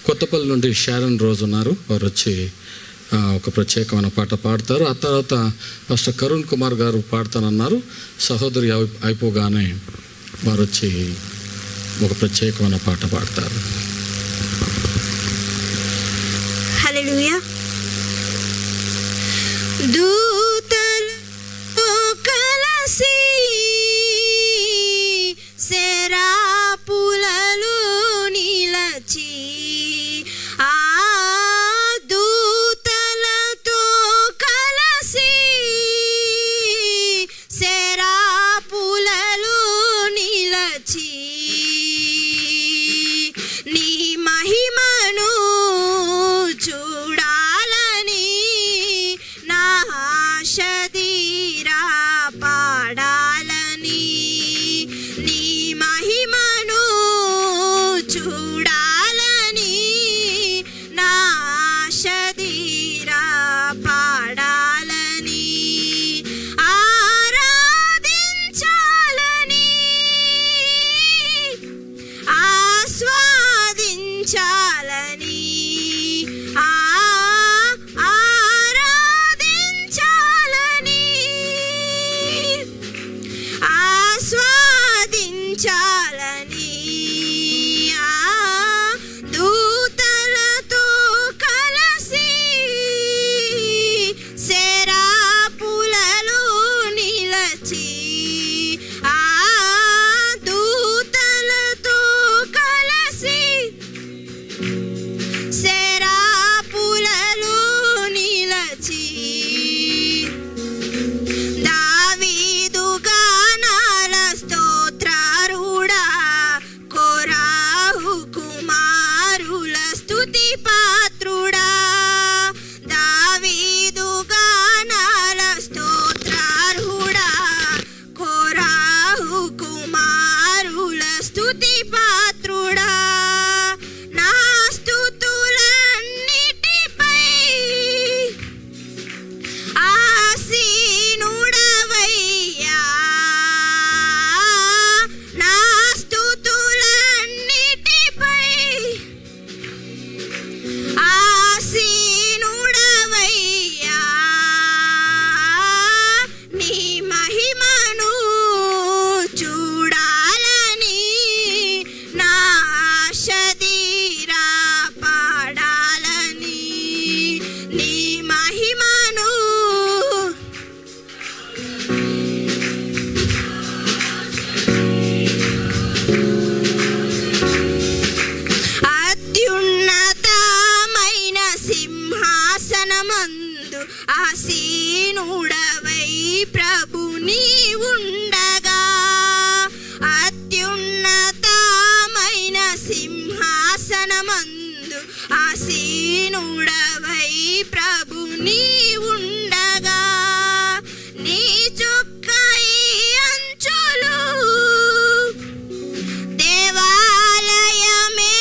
కొత్తపల్లి నుండి షారన్ రోజు ఉన్నారు. వారు వచ్చి ఒక ప్రత్యేకమైన పాట పాడతారు. ఆ తర్వాత ఫస్ట్ కరుణ్ కుమార్ గారు పాడతానన్నారు. సహోదరి అయిపోగానే వారు వచ్చి ఒక ప్రత్యేకమైన పాట పాడతారు. హల్లెలూయా. దూతలతో కలసి సెరాపులలో నిలచి దూతలతో కలసి సెరాపులలో నిలచి నీ మహిమను చూడాలని నా ఆశ తీరా పాడాలని నీ మహిమను చూడాలని నా ఆశ తీరా పాడాలని ఆరాధించాలని ఆస్వాదించాలని ఆరాధించాలని ఆస్వాదించాలని దూతలతో కలసి సెరాపులలో నిలచి దూతలతో కలిసి సెరాపులలో నిలచి దావీదు గానాల స్తోత్రారుడా కోరాహు కుమారుల స్తుతి పాత్రుడా దావీదు గానాల స్తోత్రారుడా కోరాహు కుమారుల స్తుతి పాత్రుడా నా స్తుతులన్నిటిపై ఆసీనుడవయ్యా నా స్తుతులన్నిటిపై ఆసీనుడవయ్యా నీ మహిమను చూడాలని నా ఆశ తీరా పాడాలని నీ మహిమను అత్యున్నతమైన సింహాసనమందు ఆసీనుడవై ప్రభు నీవుండగా అత్యున్నతమైన సింహాసనమందు ఆసీనుడవై ప్రభు నీవుండగా నీ చొక్కాయి అంచులు దేవాలయమే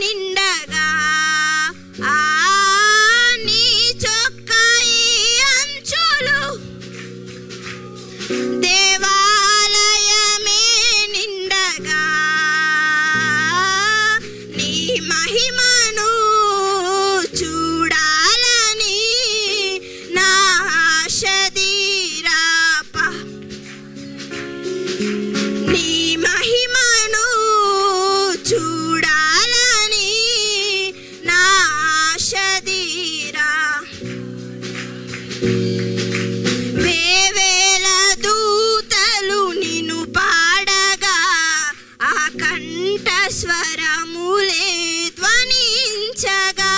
నిండగా నీ చొక్కాయి అంచులు దేవాలయమే నిండగా నీ మహిమను చూడాలని నా ఆశ తీరా నీ మహిమను చూడాలని నా ఆశ తీరా వేవేల దూతలు నిన్ను పాడగా ఆ కంఠ స్వరములే ధ్వనించగా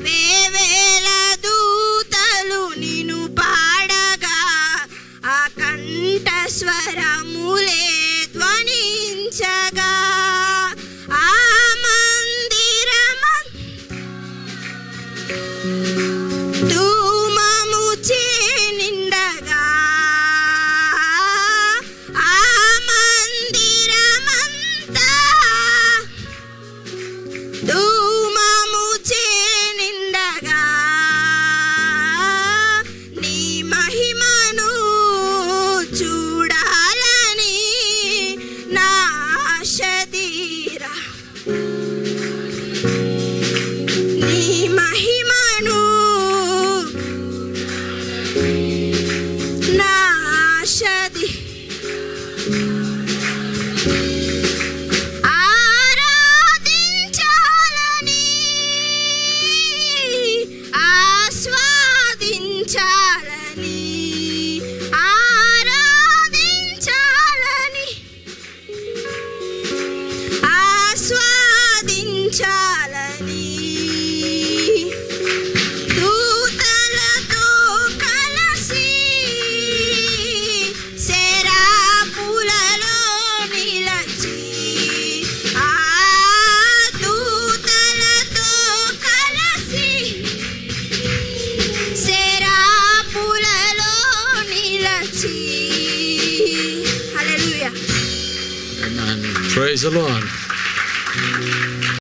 వేవేల దూతలు నిన్ను పాడగా ఆ కంఠ స్వరములే ధ్వనించగా ఆ ధూమము చే నిండగా ఆ మందిరమంతా ధూమము చే నిండగా నీ మహిమను చూడాలని నా ఆశ తీరా మహిమను నాశది ఆరాధించాలని ఆస్వాదించాలని ఆరాధించాలని ఆస్వాదించాలని దూతలతో కలసి శరాపులలో నిలచి ఆ దూతలతో కలిసి శరాపులలో నిలచి హల్లెలూయా. Praise the Lord.